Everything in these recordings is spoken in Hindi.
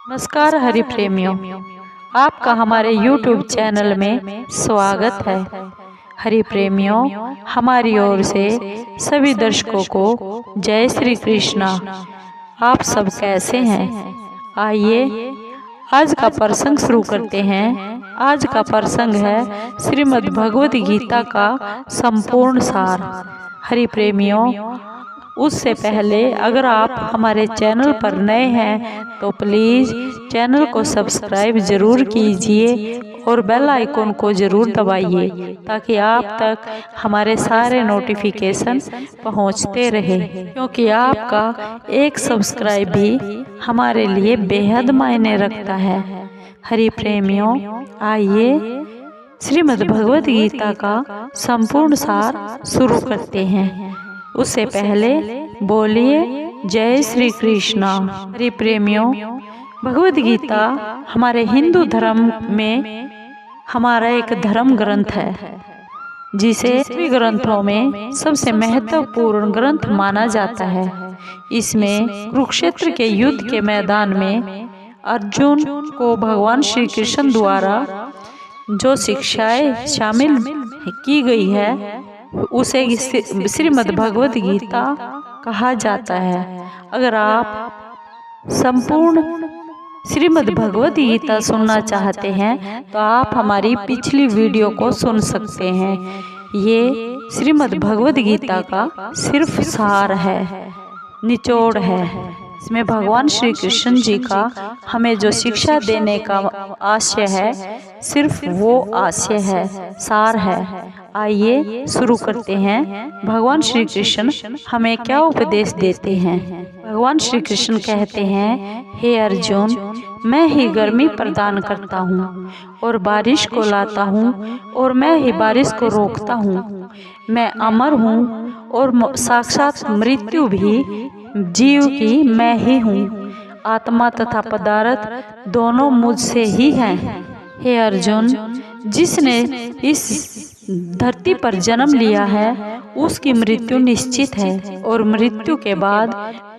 नमस्कार हरि प्रेमियों, आपका हमारे YouTube चैनल में स्वागत है। हरि प्रेमियों, हमारी ओर से सभी दर्शकों को जय श्री कृष्णा। आप सब कैसे हैं? आइए आज का प्रसंग शुरू करते हैं। आज का प्रसंग है श्रीमद् भगवद गीता का संपूर्ण सार। हरि प्रेमियों, उससे पहले अगर आप हमारे चैनल पर नए हैं तो प्लीज़ चैनल को सब्सक्राइब ज़रूर कीजिए और बेल आइकन को ज़रूर दबाइए ताकि आप तक हमारे सारे नोटिफिकेशन पहुंचते रहे, क्योंकि आपका एक सब्सक्राइब भी हमारे लिए बेहद मायने रखता है। हरि प्रेमियों, आइए श्रीमद् भगवद गीता का संपूर्ण सार शुरू करते हैं। उससे पहले बोलिए जय श्री कृष्णा। हरि प्रेमियों, भगवद गीता हमारे हिंदू धर्म में हमारा एक धर्म ग्रंथ है, जिसे सभी ग्रंथों में सबसे महत्वपूर्ण ग्रंथ माना जाता है। इसमें कुरुक्षेत्र के युद्ध के मैदान में अर्जुन को भगवान श्री कृष्ण द्वारा जो शिक्षाएं शामिल की गई है उसे श्रीमद् भगवद गीता कहा जाता है। अगर आप संपूर्ण श्रीमद् भगवद गीता सुनना चाहते हैं तो आप हमारी पिछली वीडियो को सुन सकते हैं। ये श्रीमद् भगवद गीता का सिर्फ सार है, निचोड़ है। इसमें भगवान श्री कृष्ण जी का हमें जो शिक्षा देने का आशय है, सिर्फ वो आशय है, सार है। आइए शुरू करते हैं। भगवान श्री कृष्ण हमें क्या उपदेश देते हैं। भगवान श्री कृष्ण कहते हैं, हे अर्जुन, मैं ही गर्मी प्रदान करता हूँ और बारिश को लाता हूँ और मैं ही बारिश को रोकता हूँ। मैं अमर हूँ और साक्षात मृत्यु भी जीव की मैं ही हूँ। आत्मा तथा पदार्थ दोनों मुझसे ही हैं। हे अर्जुन, जिसने इस धरती पर जन्म लिया है उसकी मृत्यु निश्चित है और मृत्यु के बाद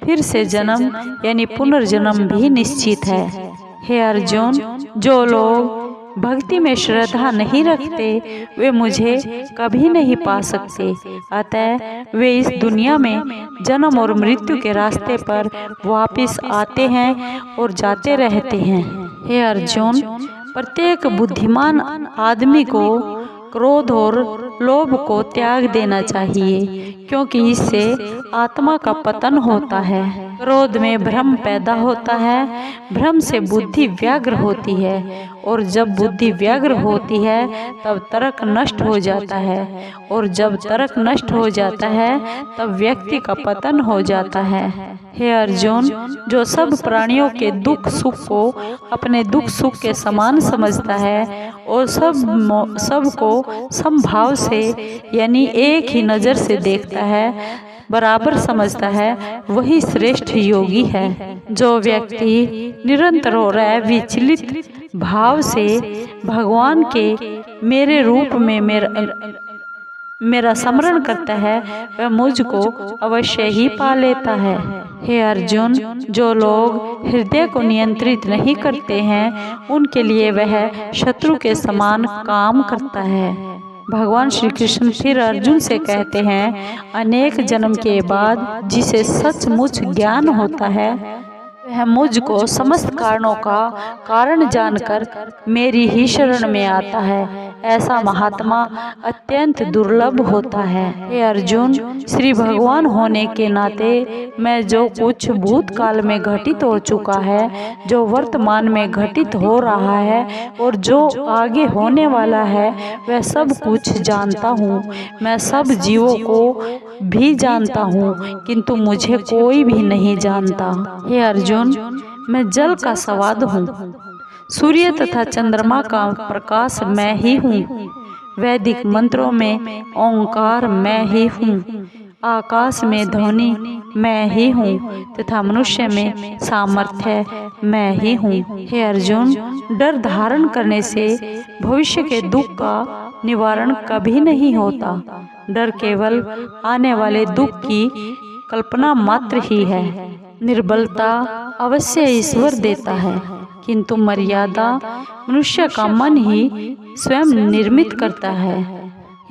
फिर से जन्म यानी पुनर्जन्म भी निश्चित है। हे अर्जुन, जो लोग भक्ति में श्रद्धा नहीं रखते वे मुझे कभी नहीं पा सकते। अतः वे इस दुनिया में जन्म और मृत्यु के रास्ते पर वापस आते हैं और जाते रहते हैं। हे अर्जुन, प्रत्येक बुद्धिमान आदमी को क्रोध और लोभ को त्याग देना चाहिए, क्योंकि इससे आत्मा का पतन होता है। क्रोध में भ्रम पैदा होता है, भ्रम से बुद्धि व्यग्र होती है और जब बुद्धि व्यग्र होती है तब तर्क नष्ट हो जाता है और जब तर्क नष्ट हो जाता है तब व्यक्ति का पतन हो जाता है। हे अर्जुन, जो सब प्राणियों के दुख सुख को अपने दुख सुख के समान समझता है और सबको समभाव से यानी एक ही नज़र से देखता है, बराबर समझता है, वही श्रेष्ठ योगी है। जो व्यक्ति निरंतर हो रहा है विचलित भाव से भगवान के मेरे रूप में मेरा स्मरण करता है, वह मुझको अवश्य ही पा लेता है। हे अर्जुन, जो लोग हृदय को नियंत्रित नहीं करते हैं उनके लिए वह शत्रु के समान काम करता है। भगवान श्री कृष्ण फिर अर्जुन से कहते हैं, अनेक जन्म के बाद जिसे सचमुच ज्ञान होता है वह मुझको समस्त कारणों का कारण जानकर मेरी ही शरण में आता है। ऐसा महात्मा अत्यंत दुर्लभ होता है। हे अर्जुन, श्री भगवान होने के नाते मैं जो कुछ भूतकाल में घटित हो चुका है, जो वर्तमान में घटित हो रहा है और जो आगे होने वाला है, वह सब कुछ जानता हूँ। मैं सब जीवों को भी जानता हूँ, किंतु मुझे कोई भी नहीं जानता। हे अर्जुन, मैं जल का स्वाद हूँ, सूर्य तथा चंद्रमा का प्रकाश मैं ही हूँ, वैदिक मंत्रों में ओंकार मैं ही हूँ, आकाश में ध्वनि मैं ही हूँ तथा मनुष्य में सामर्थ्य मैं ही हूँ। हे अर्जुन, डर धारण करने से भविष्य के दुख का निवारण कभी नहीं होता। डर केवल आने वाले दुख की कल्पना मात्र ही है। निर्बलता अवश्य ईश्वर देता है, किंतु मर्यादा मनुष्य का मन ही स्वयं निर्मित करता है।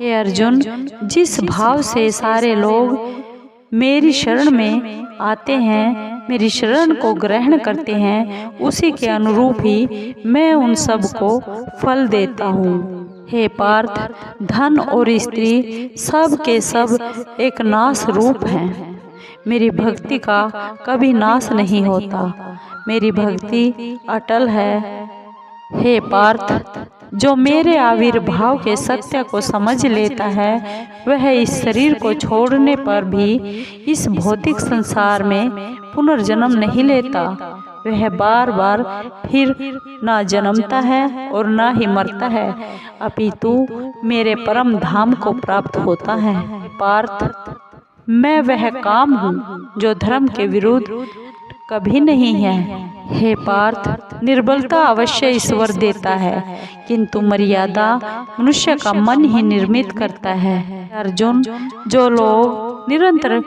हे अर्जुन, जिस भाव से सारे लोग मेरी शरण में आते हैं, मेरी शरण को ग्रहण करते हैं, उसी के अनुरूप ही मैं उन सब को फल देता हूँ। हे पार्थ, धन और स्त्री सब के सब एक नाश रूप हैं। मेरी भक्ति का कभी नाश नहीं होता। मेरी भक्ति अटल है। हे पार्थ, जो मेरे आविर्भाव के सत्य को समझ लेता है, वह इस शरीर को छोड़ने पर भी इस भौतिक संसार में पुनर्जन्म नहीं लेता। वह बार बार फिर ना जन्मता है और ना ही मरता है, अपितु मेरे परम धाम को प्राप्त होता है। पार्थ, मैं वह काम हूँ जो धर्म के विरुद्ध कभी नहीं है। हे पार्थ, निर्बलता अवश्य ईश्वर देता है, किंतु मर्यादा मनुष्य का मन ही निर्मित करता है। अर्जुन, जो लोग निरंतर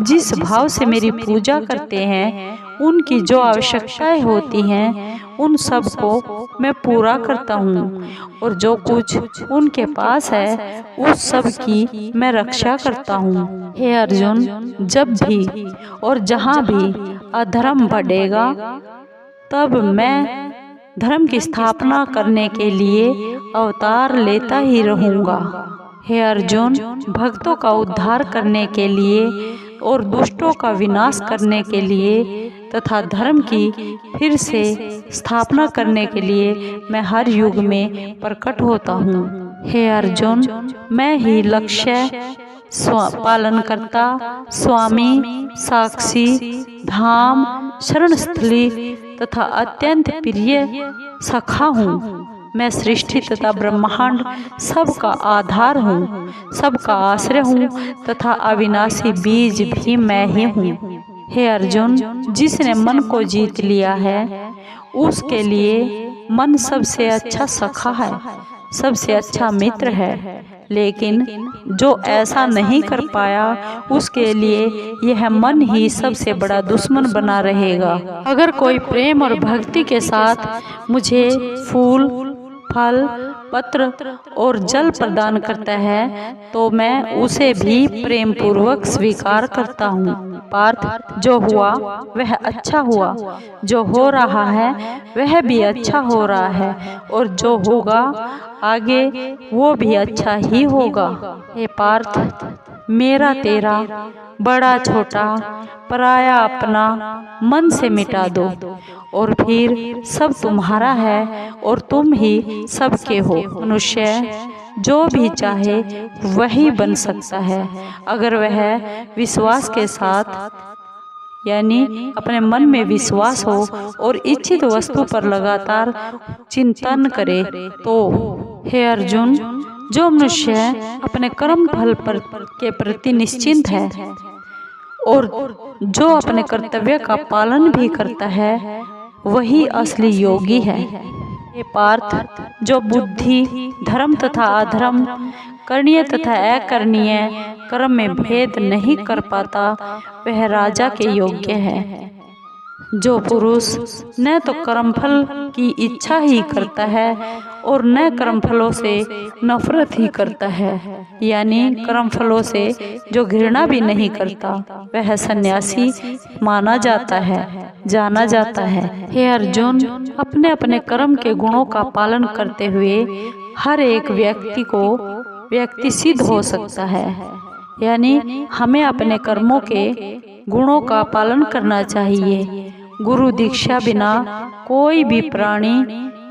जिस भाव से मेरी पूजा करते हैं, उनकी जो आवश्यकताएं होती हैं, उन सब को मैं पूरा करता हूँ, और जो कुछ उनके पास है उस सब की मैं रक्षा करता हूँ। हे अर्जुन, जब भी और जहाँ भी अधर्म बढ़ेगा, तब मैं धर्म की स्थापना करने के लिए अवतार लेता ही रहूँगा। हे अर्जुन, भक्तों का उद्धार करने के लिए और दुष्टों का विनाश करने के लिए तथा धर्म की फिर से स्थापना करने के लिए मैं हर युग में प्रकट होता हूँ। हे अर्जुन, मैं ही लक्ष्य, पालनकर्ता, स्वामी, साक्षी, धाम, शरणस्थली तथा अत्यंत प्रिय सखा हूँ। मैं सृष्टि तथा ब्रह्मांड सबका आधार हूँ, सबका आश्रय हूँ तथा अविनाशी बीज भी मैं ही हूँ। हे अर्जुन, जिसने मन को जीत लिया है, उसके लिए मन सबसे अच्छा सखा है, सबसे अच्छा मित्र है। लेकिन जो ऐसा नहीं कर पाया, उसके लिए यह मन ही सबसे बड़ा दुश्मन बना रहेगा। अगर कोई प्रेम और भक्ति के साथ मुझे फूल, फल, पत्र और जल प्रदान करता है, तो मैं उसे भी प्रेम पूर्वक स्वीकार करता हूँ। पार्थ, जो हुआ वह अच्छा हुआ, जो हो रहा है वह भी अच्छा हो रहा है, और जो होगा आगे वो भी अच्छा ही होगा। हे पार्थ, मेरा तेरा, बड़ा छोटा, पराया अपना मन से मिटा दो, और फिर सब तुम्हारा है और तुम ही सबके हो। मनुष्य जो भी चाहे वही बन सकता है, अगर वह विश्वास के साथ, यानी अपने मन में विश्वास हो और इच्छित वस्तु पर लगातार चिंतन करे तो। हे अर्जुन, जो मनुष्य अपने कर्म फल के प्रति निश्चिंत है और जो अपने कर्तव्य का पालन भी करता है, वही असली योगी है। हे पार्थ, जो बुद्धि धर्म तथा अधर्म, करणीय तथा अकरणीय कर्म में भेद नहीं कर पाता, वह राजा के योग्य है। जो पुरुष न तो कर्मफल की इच्छा ही करता है और न कर्मफलों से नफरत ही करता है, यानी कर्मफलों से जो घृणा भी नहीं करता, वह सन्यासी माना जाता है, जाना जाता है। हे अर्जुन, अपने अपने कर्म के गुणों का पालन करते हुए हर एक व्यक्ति सिद्ध हो सकता है, यानी हमें अपने कर्मों के गुणों का पालन करना चाहिए। गुरु दीक्षा बिना कोई भी प्राणी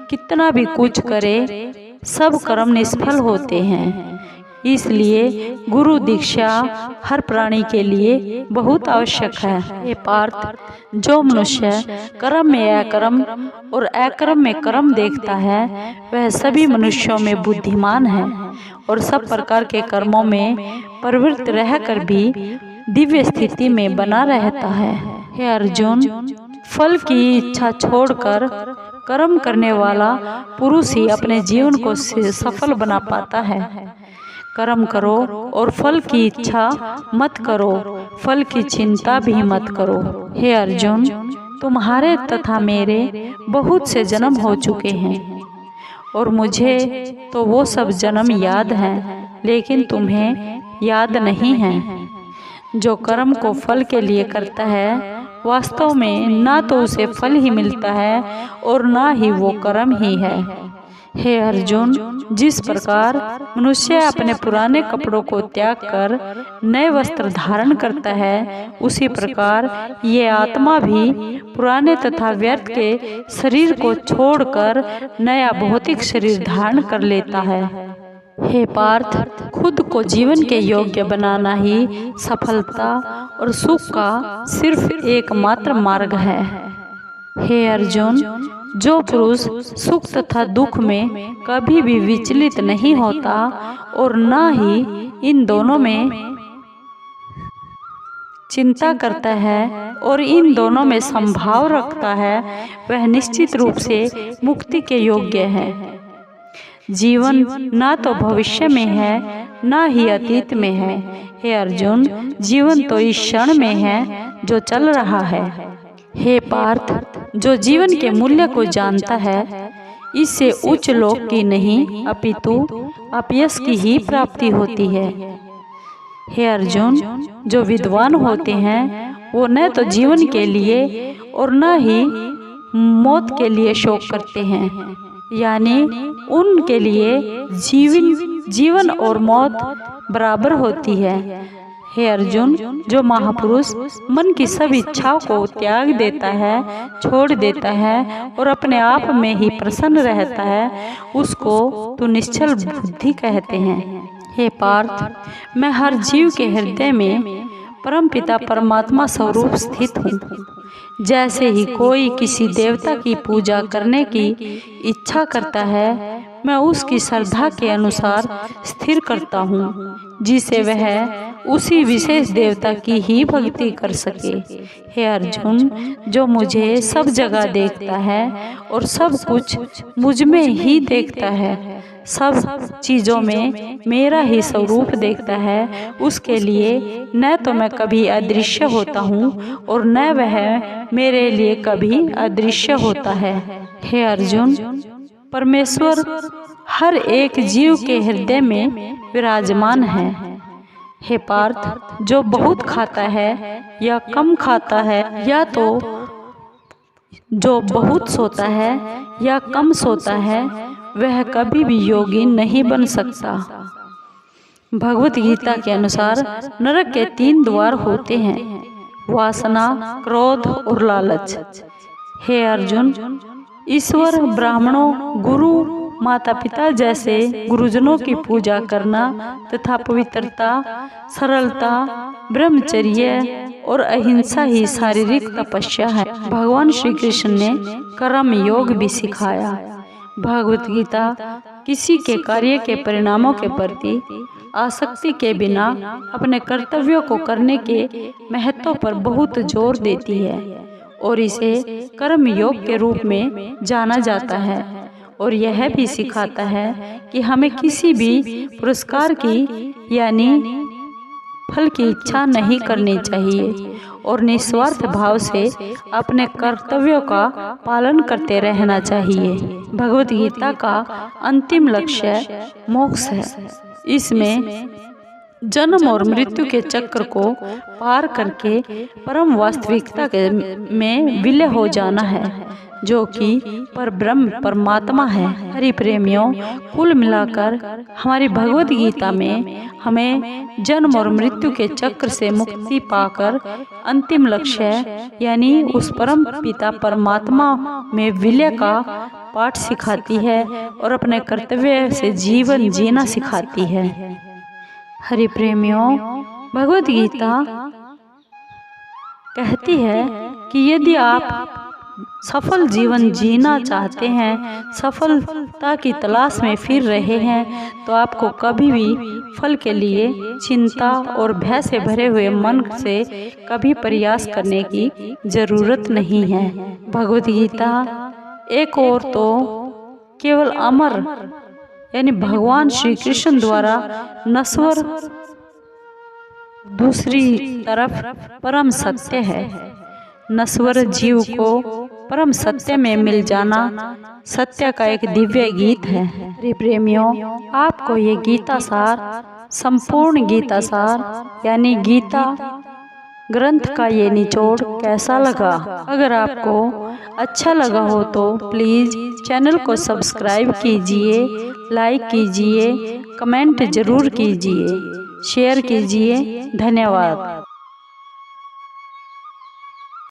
कितना भी कुछ करे, सब कर्म निष्फल होते हैं। इसलिए गुरु दीक्षा हर प्राणी के लिए बहुत आवश्यक है। हे पार्थ, जो मनुष्य कर्म में अकर्म और अकर्म में कर्म देखता है, वह सभी मनुष्यों में बुद्धिमान है और सब प्रकार के कर्मों में प्रवृत्त रहकर भी दिव्य स्थिति में बना रहता है। हे अर्जुन, फल की इच्छा छोड़कर कर्म करने वाला पुरुष ही अपने जीवन को सफल बना पाता है। कर्म करो और फल की इच्छा मत करो, फल की चिंता भी मत करो। हे अर्जुन, तुम्हारे तथा मेरे बहुत से जन्म हो चुके हैं और मुझे तो वो सब जन्म याद हैं, लेकिन तुम्हें याद नहीं है। जो कर्म को फल के लिए करता है, वास्तव में ना तो उसे फल ही मिलता है और ना ही वो कर्म ही है। हे अर्जुन, जिस प्रकार मनुष्य अपने पुराने कपड़ों को त्याग कर नए वस्त्र धारण करता है, उसी प्रकार ये आत्मा भी पुराने तथा व्यर्थ के शरीर को छोड़कर नया भौतिक शरीर धारण कर लेता है। हे पार्थ, खुद को जीवन के योग्य बनाना ही सफलता और सुख का सिर्फ एकमात्र मार्ग है। हे अर्जुन, जो पुरुष सुख तथा दुख में कभी भी विचलित नहीं होता और ना ही इन दोनों में चिंता करता है और इन दोनों में संभाव रखता है, वह निश्चित रूप से मुक्ति के योग्य है। जीवन ना तो भविष्य में है ना ही अतीत में है। हे अर्जुन, जीवन तो इस क्षण में है जो चल रहा है। हे पार्थ, जो जीवन के मूल्य को जानता है, इससे उच्च लोक की नहीं अपितु अपयश की ही प्राप्ति होती है। हे अर्जुन, जो विद्वान होते हैं वो न तो जीवन के लिए और न ही मौत के लिए शोक करते हैं, यानी उनके लिए जीवन और मौत बराबर होती है। हे अर्जुन, जो महापुरुष मन की सब इच्छाओं को त्याग देता है, छोड़ देता है और अपने आप में ही प्रसन्न रहता है, उसको तो निश्चल बुद्धि कहते हैं। हे पार्थ, मैं हर जीव के हृदय में परमपिता परमात्मा स्वरूप स्थित हूँ। जैसे ही कोई किसी देवता की पूजा करने की इच्छा करता है, मैं उसकी श्रद्धा के अनुसार स्थिर करता हूँ, जिसे वह उसी विशेष देवता की ही भक्ति कर सके। हे अर्जुन, जो मुझे सब जगह देखता है और सब कुछ मुझ में ही देखता है, सब चीज़ों में मेरा ही स्वरूप देखता है, उसके लिए न तो मैं कभी अदृश्य होता हूँ और न वह मेरे लिए कभी अदृश्य होता है। हे अर्जुन, परमेश्वर हर एक जीव के हृदय में विराजमान है। हे पार्थ, जो बहुत खाता है या कम खाता है, या तो जो बहुत सोता है या कम सोता है, वह कभी भी योगी नहीं बन सकता। भगवत गीता के अनुसार नरक के 3 द्वार होते हैं, वासना, क्रोध और लालच। हे अर्जुन, ईश्वर, ब्राह्मणों, गुरु, माता पिता जैसे गुरुजनों की पूजा करना तथा पवित्रता, सरलता, ब्रह्मचर्य और अहिंसा ही शारीरिक तपस्या है। भगवान श्री कृष्ण ने कर्म योग भी सिखाया। भगवत गीता किसी के कार्य के परिणामों के प्रति आसक्ति के बिना अपने कर्तव्यों को करने के महत्व पर बहुत जोर देती है और इसे कर्म योग के रूप में जाना जाता है। और यह भी सिखाता है कि हमें किसी भी पुरस्कार की यानी फल की इच्छा नहीं करनी चाहिए और निस्वार्थ भाव से अपने कर्तव्यों का पालन करते रहना चाहिए। भगवत गीता का अंतिम लक्ष्य मोक्ष है। इसमें जन्म और मृत्यु के चक्र को पार करके परम वास्तविकता में विलय हो जाना है, जो कि परब्रह्म परमात्मा है। हरि प्रेमियों, कुल मिलाकर हमारी भगवत गीता में हमें जन्म और मृत्यु के चक्र से मुक्ति पाकर अंतिम लक्ष्य यानी उस परम पिता परमात्मा में विलय का पाठ सिखाती है और अपने कर्तव्य से जीवन जीना सिखाती है। हरि प्रेमियों, भगवत गीता कहती है कि यदि आप सफल जीवन जीना चाहते हैं, सफलता की तलाश में फिर रहे हैं, तो आपको कभी भी फल के लिए चिंता और भय से भरे हुए मन से कभी प्रयास करने की जरूरत नहीं है। भगवत गीता एक और तो केवल अमर यानी भगवान श्री कृष्ण द्वारा नश्वर, दूसरी तरफ परम सत्य है। नश्वर जीव को परम सत्य में मिल जाना सत्य का एक दिव्य गीत है। प्रिय प्रेमियों, आपको ये गीता सार, संपूर्ण गीता सार यानी गीता ग्रंथ का ये निचोड़ कैसा लगा? अगर आपको अच्छा लगा हो तो प्लीज़ चैनल को सब्सक्राइब कीजिए, लाइक कीजिए, कमेंट ज़रूर कीजिए, शेयर कीजिए। धन्यवाद।